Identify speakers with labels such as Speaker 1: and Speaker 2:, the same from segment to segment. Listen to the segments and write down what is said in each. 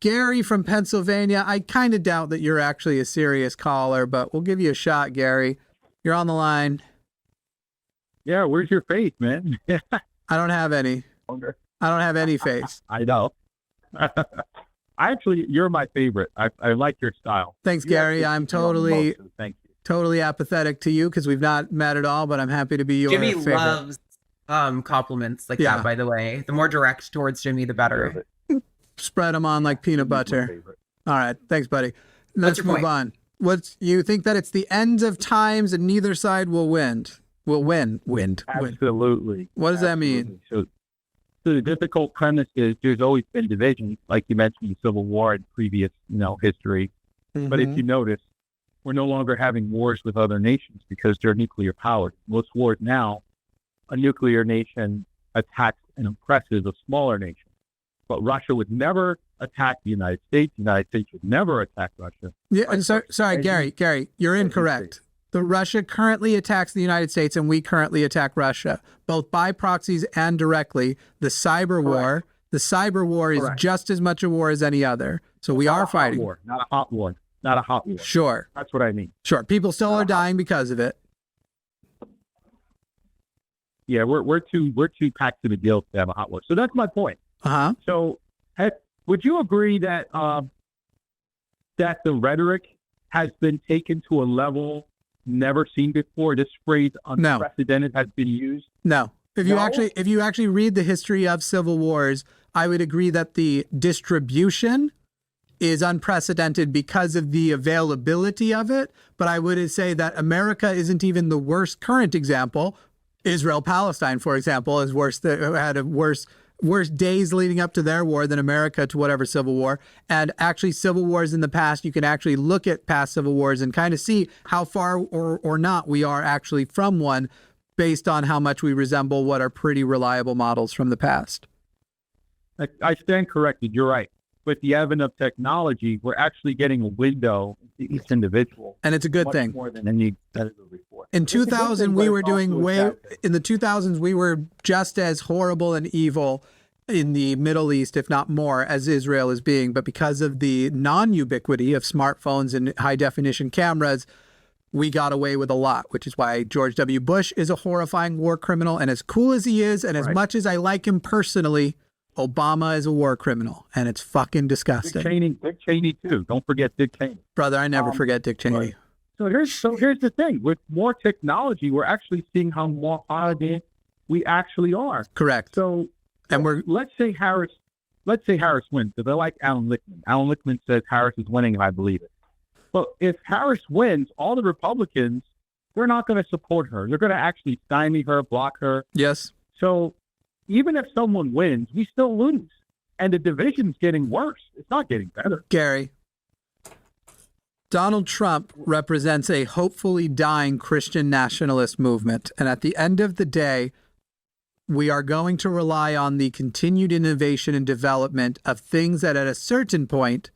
Speaker 1: Gary from Pennsylvania. I kind of doubt that you're actually a serious caller, but we'll give you a shot, Gary. You're on the line.
Speaker 2: Yeah, where's your faith, man?
Speaker 1: I don't have any. I don't have any faith.
Speaker 2: I know. Actually, you're my favorite. I like your style.
Speaker 1: Thanks, Gary. I'm totally,
Speaker 2: thank you.
Speaker 1: Totally apathetic to you because we've not met at all, but I'm happy to be your
Speaker 3: Jimmy
Speaker 1: favorite.
Speaker 3: loves compliments like that, by the way. The more direct towards Jimmy, the better.
Speaker 1: Spread them on like peanut butter. All right. Thanks, buddy. Let's move on. You think that it's the end of times and neither side will win?
Speaker 2: Absolutely.
Speaker 1: What does that mean?
Speaker 2: So the difficult premise is there's always been division, like you mentioned, the Civil War and previous, history. Mm-hmm. But if you notice, we're no longer having wars with other nations because they're nuclear powered. Most wars now, a nuclear nation attacks and oppresses a smaller nation. But Russia would never attack the United States. The United States would never attack Russia.
Speaker 1: Yeah, and sorry, Gary, you're incorrect. The Russia currently attacks the United States and we currently attack Russia, both by proxies and directly. The cyber war is just as much a war as any other. So we are fighting.
Speaker 2: Not a hot war. Not a hot war.
Speaker 1: Sure.
Speaker 2: That's what I mean.
Speaker 1: Sure. People still are dying because of it.
Speaker 2: Yeah, we're too packed to the gills to have a hot war. So that's my point.
Speaker 1: Uh-huh.
Speaker 2: So would you agree that that the rhetoric has been taken to a level never seen before? This phrase unprecedented has been used?
Speaker 1: No. If you actually read the history of civil wars, I would agree that the distribution is unprecedented because of the availability of it. But I would say that America isn't even the worst current example. Israel-Palestine, for example, is had a worse days leading up to their war than America to whatever civil war. And actually civil wars in the past, you can actually look at past civil wars and kind of see how far or not we are actually from one based on how much we resemble what are pretty reliable models from the past.
Speaker 2: I stand corrected. You're right. With the advent of technology, we're actually getting a window into each individual.
Speaker 1: And it's a good thing.
Speaker 2: More than any competitor before.
Speaker 1: In 2000, we were doing in the 2000s, we were just as horrible and evil in the Middle East, if not more, as Israel is being. But because of the non-ubiquity of smartphones and high-definition cameras, we got away with a lot, which is why George W. Bush is a horrifying war criminal. And as cool as he is, and as much as I like him personally, Obama is a war criminal, and it's fucking disgusting.
Speaker 2: Dick Cheney too. Don't forget Dick Cheney.
Speaker 1: Brother, I never forget Dick Cheney.
Speaker 2: Right. So here's the thing. With more technology, we're actually seeing how more hardened we actually are.
Speaker 1: Correct.
Speaker 2: So, let's say Harris wins. So they like Alan Lichtman. Alan Lichtman says Harris is winning, and I believe it. But if Harris wins, all the Republicans, they're not going to support her. They're going to actually stymie her, block her.
Speaker 1: Yes.
Speaker 2: So even if someone wins, we still lose. And the division's getting worse. It's not getting better.
Speaker 1: Gary, Donald Trump represents a hopefully dying Christian nationalist movement. And at the end of the day, we are going to rely on the continued innovation and development of things that at a certain point,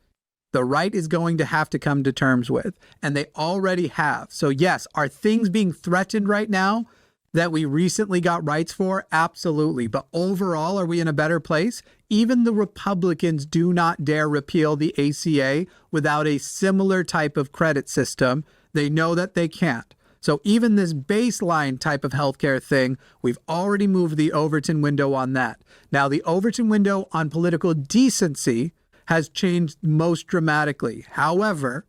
Speaker 1: the right is going to have to come to terms with. And they already have. So yes, are things being threatened right now that we recently got rights for? Absolutely. But overall, are we in a better place? Even the Republicans do not dare repeal the ACA without a similar type of credit system. They know that they can't. So even this baseline type of healthcare thing, we've already moved the Overton window on that. Now, the Overton window on political decency has changed most dramatically. However,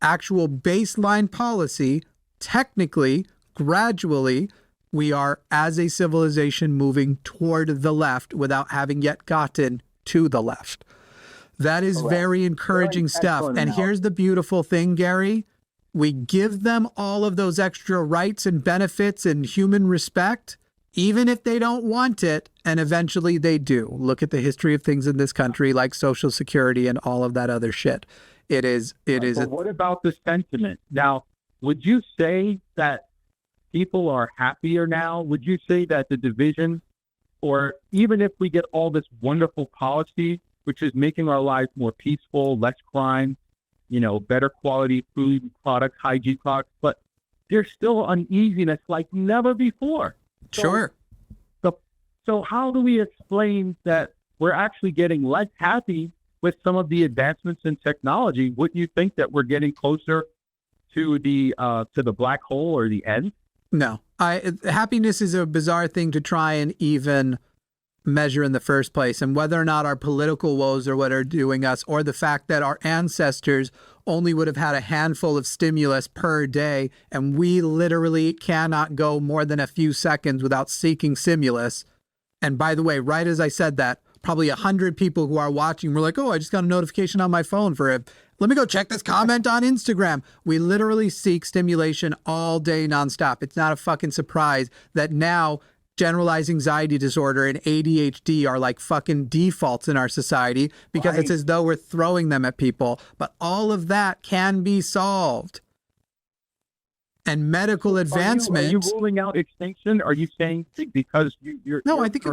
Speaker 1: actual baseline policy, technically, gradually, we are, as a civilization, moving toward the left without having yet gotten to the left. That is very encouraging stuff. And here's the beautiful thing, Gary. We give them all of those extra rights and benefits and human respect, even if they don't want it, and eventually they do. Look at the history of things in this country, like Social Security and all of that other shit. It is.
Speaker 2: But what about the sentiment? Now, would you say that people are happier now? Would you say that the division, or even if we get all this wonderful policy, which is making our lives more peaceful, less crime, better quality food products, hygiene products, but there's still uneasiness like never before.
Speaker 1: Sure.
Speaker 2: So how do we explain that we're actually getting less happy with some of the advancements in technology, wouldn't you think that we're getting closer to the black hole or the end?
Speaker 1: No, happiness is a bizarre thing to try and even measure in the first place, and whether or not our political woes are what are doing us, or the fact that our ancestors only would have had a handful of stimulus per day, and we literally cannot go more than a few seconds without seeking stimulus. And by the way, right as I said that, probably 100 people who are watching were like, oh, I just got a notification on my phone let me go check this comment on Instagram. We literally seek stimulation all day nonstop. It's not a fucking surprise that now generalized anxiety disorder and ADHD are like fucking defaults in our society, because it's as though we're throwing them at people. But all of that can be solved. And medical advancement.
Speaker 2: Are you ruling out extinction? Are you saying because you're
Speaker 1: no? I think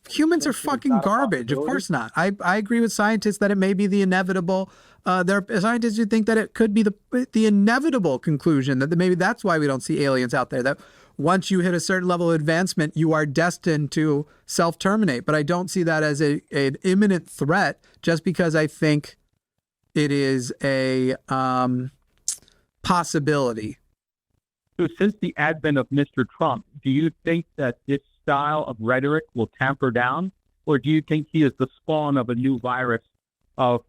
Speaker 1: humans are fucking garbage. Of course not. I agree with scientists that it may be the inevitable. There are scientists who think that it could be the inevitable conclusion, that maybe that's why we don't see aliens out there. That once you hit a certain level of advancement, you are destined to self-terminate. But I don't see that as an imminent threat, just because I think it is a possibility.
Speaker 2: So since the advent of Mr. Trump, do you think that this style of rhetoric will tamper down, or do you think he is the spawn of a new virus of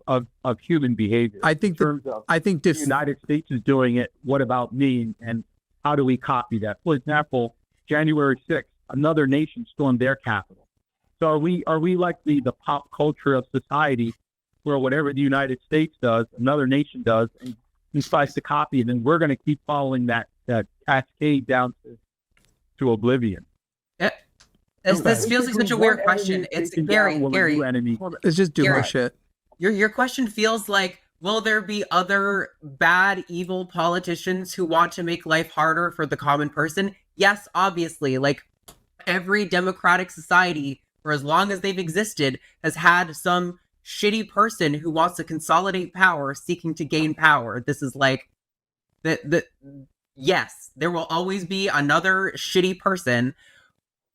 Speaker 2: human behavior?
Speaker 1: I think
Speaker 2: the United States is doing it. What about me? And how do we copy that? For example, January 6th, another nation stormed their capital. So are we like the pop culture of society, where whatever the United States does, another nation does, and decides to copy it, and we're going to keep following that cascade down to oblivion?
Speaker 3: This feels like such a weird question. It's Gary.
Speaker 1: It's just doing shit.
Speaker 3: Your question feels like, will there be other bad, evil politicians who want to make life harder for the common person? Yes, obviously. Like, every democratic society, for as long as they've existed, has had some shitty person who wants to consolidate power, seeking to gain power. This is like yes, there will always be another shitty person.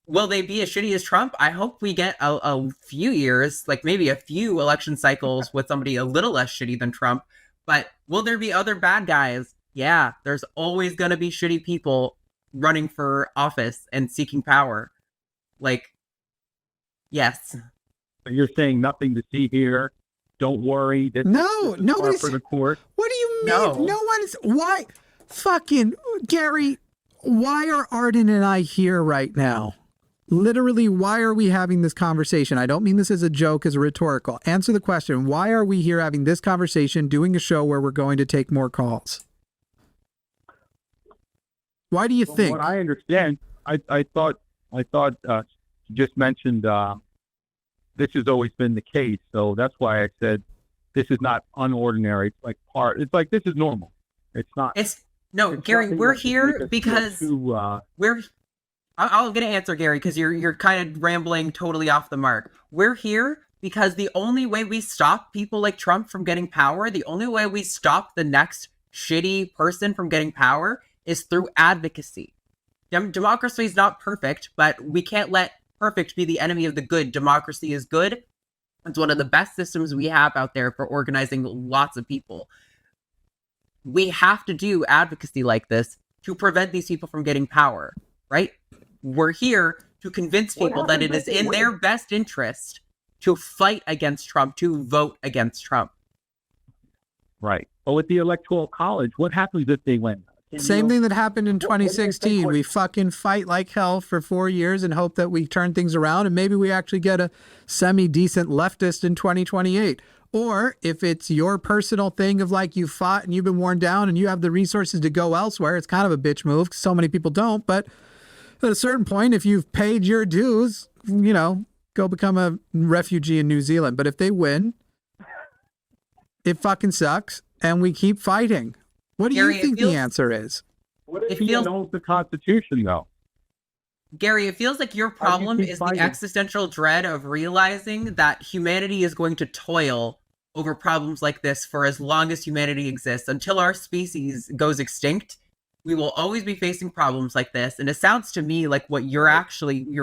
Speaker 3: Will they be as shitty as Trump? I hope we get a few years, like maybe a few election cycles with somebody a little less shitty than Trump. But will there be other bad guys? Yeah, there's always going to be shitty people running for office and seeking power. Like, yes.
Speaker 2: You're saying nothing to see here. Don't worry.
Speaker 1: Nobody's
Speaker 2: for the court.
Speaker 1: What do you mean? No one is. Why? Fucking Gary, why are Arden and I here right now? Literally, why are we having this conversation? I don't mean this as a joke, as a rhetorical. Answer the question. Why are we here having this conversation, doing a show where we're going to take more calls? Why do you think?
Speaker 2: What I understand, I thought you just mentioned this has always been the case. So that's why I said this is not unordinary. It's like this is normal. It's not.
Speaker 3: Gary, we're here because I'm going to answer, Gary, because you're kind of rambling totally off the mark. We're here because the only way we stop people like Trump from getting power, the only way we stop the next shitty person from getting power is through advocacy. Democracy is not perfect, but we can't let perfect be the enemy of the good. Democracy is good. It's one of the best systems we have out there for organizing lots of people. We have to do advocacy like this to prevent these people from getting power, right? We're here to convince people that it is in their best interest to fight against Trump, to vote against Trump.
Speaker 2: Right. But with the Electoral College, what happens if they win?
Speaker 1: Same thing that happened in 2016. We fucking fight like hell for 4 years and hope that we turn things around, and maybe we actually get a semi-decent leftist in 2028. Or if it's your personal thing of like you fought and you've been worn down and you have the resources to go elsewhere, it's kind of a bitch move because so many people don't. But at a certain point, if you've paid your dues, go become a refugee in New Zealand. But if they win, it fucking sucks and we keep fighting. What do you think the answer is?
Speaker 2: What if he knows the Constitution, though?
Speaker 3: Gary, it feels like your problem is the existential dread of realizing that humanity is going to toil over problems like this for as long as humanity exists. Until our species goes extinct, we will always be facing problems like this. And it sounds to me like what your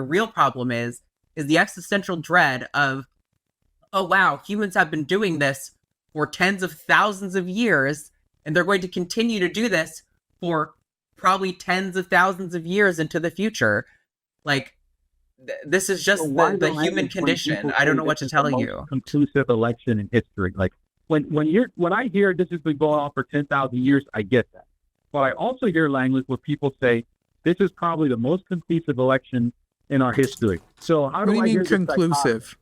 Speaker 3: real problem is the existential dread of oh wow, humans have been doing this for tens of thousands of years, and they're going to continue to do this for probably tens of thousands of years into the future. Like, this is just the human condition. I don't know what to tell you.
Speaker 2: Conclusive election in history. Like when I hear this has been going on for 10,000 years, I get that. But I also hear language where people say this is probably the most conclusive election in our history. So how do
Speaker 1: you
Speaker 2: I
Speaker 1: mean
Speaker 2: hear
Speaker 1: conclusive?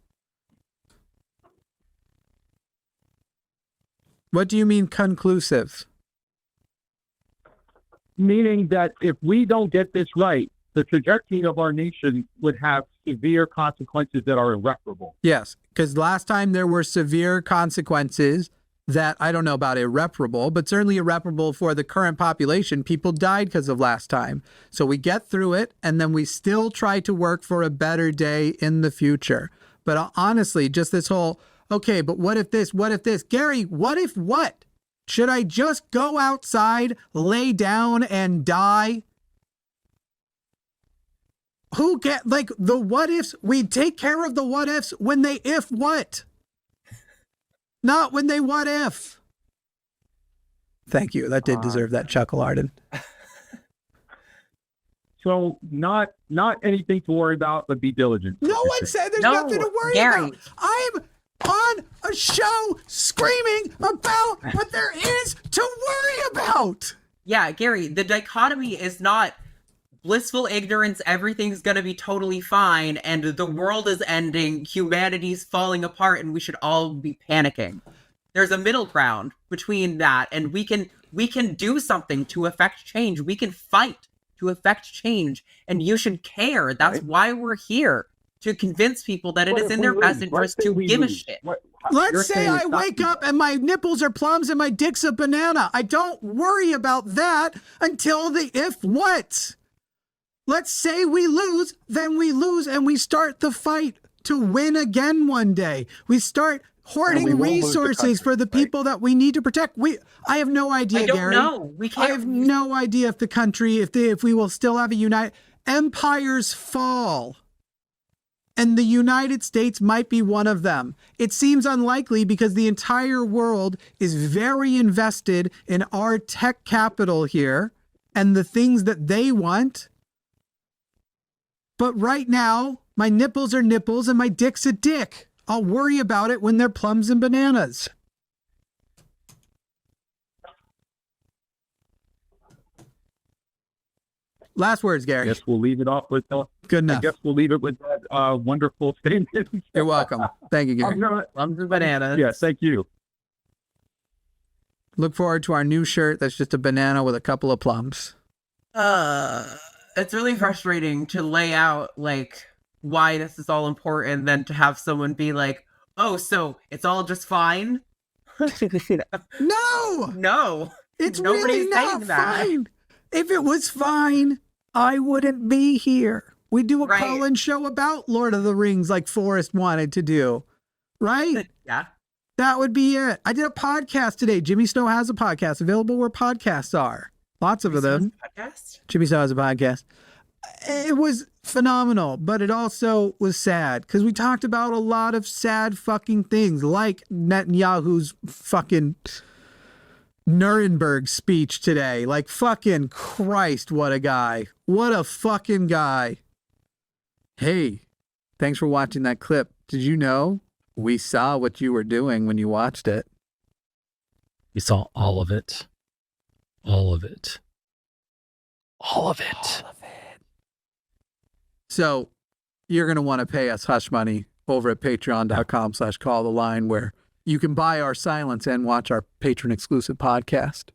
Speaker 1: What do you mean conclusive?
Speaker 2: Meaning that if we don't get this right, the trajectory of our nation would have severe consequences that are irreparable.
Speaker 1: Yes, because last time there were severe consequences that I don't know about irreparable, but certainly irreparable for the current population. People died because of last time. So we get through it, and then we still try to work for a better day in the future. But honestly, just this whole, okay, but what if this? What if this? Gary, what if what? Should I just go outside, lay down, and die? Who get, like, the what ifs? We take care of the what ifs when they if what? Not when they what if. Thank you. That did deserve that chuckle, Arden.
Speaker 2: So not anything to worry about, but be diligent.
Speaker 1: No one said there's nothing to worry about. I'm on a show screaming about what there is to worry about.
Speaker 3: Yeah, Gary, the dichotomy is not blissful ignorance, everything's gonna be totally fine, and the world is ending, humanity's falling apart, and we should all be panicking. There's a middle ground between that, and we can do something to affect change. We can fight to affect change, and you should care. That's why we're here, to convince people that it is in their best interest to give a shit.
Speaker 1: Let's say I wake up and my nipples are plums and my dick's a banana. I don't worry about that until the if what. Let's say we lose, then we lose, and we start the fight to win again one day. We start hoarding resources for the people that we need to protect. I have no idea, Gary.
Speaker 3: I don't know. We can't.
Speaker 1: I have no idea if the country, if we will still have a united. Empires fall, and the United States might be one of them. It seems unlikely because the entire world is very invested in our tech capital here and the things that they want. But right now, my nipples are nipples and my dick's a dick. I'll worry about it when they're plums and bananas. Last words, Gary.
Speaker 2: I guess we'll leave it off with
Speaker 1: good enough.
Speaker 2: I guess we'll leave it with that wonderful statement.
Speaker 1: You're welcome. Thank you, Gary.
Speaker 3: Plums and bananas.
Speaker 2: Yes, thank you.
Speaker 1: Look forward to our new shirt that's just a banana with a couple of plums.
Speaker 3: It's really frustrating to lay out, like, why this is all important, than to have someone be like, oh, so it's all just fine?
Speaker 1: No! It's
Speaker 3: Nobody's
Speaker 1: really not
Speaker 3: saying that.
Speaker 1: fine. If it was fine, I wouldn't be here. We do a
Speaker 3: Right.
Speaker 1: call-in show about Lord of the Rings like Forrest wanted to do. Right?
Speaker 3: Yeah.
Speaker 1: That would be it. I did a podcast today. Jimmy Snow has a podcast available where podcasts are. Lots of them.
Speaker 3: Podcast?
Speaker 1: Jimmy Snow has a podcast. It was phenomenal, but it also was sad because we talked about a lot of sad fucking things, like Netanyahu's fucking Nuremberg speech today. Like, fucking Christ, what a guy. What a fucking guy. Hey, thanks for watching that clip. Did you know we saw what you were doing when you watched it?
Speaker 4: We saw all of it. All of it. All of it.
Speaker 1: So you're going to want to pay us hush money over at patreon.com/calltheline, where you can buy our silence and watch our patron exclusive podcast.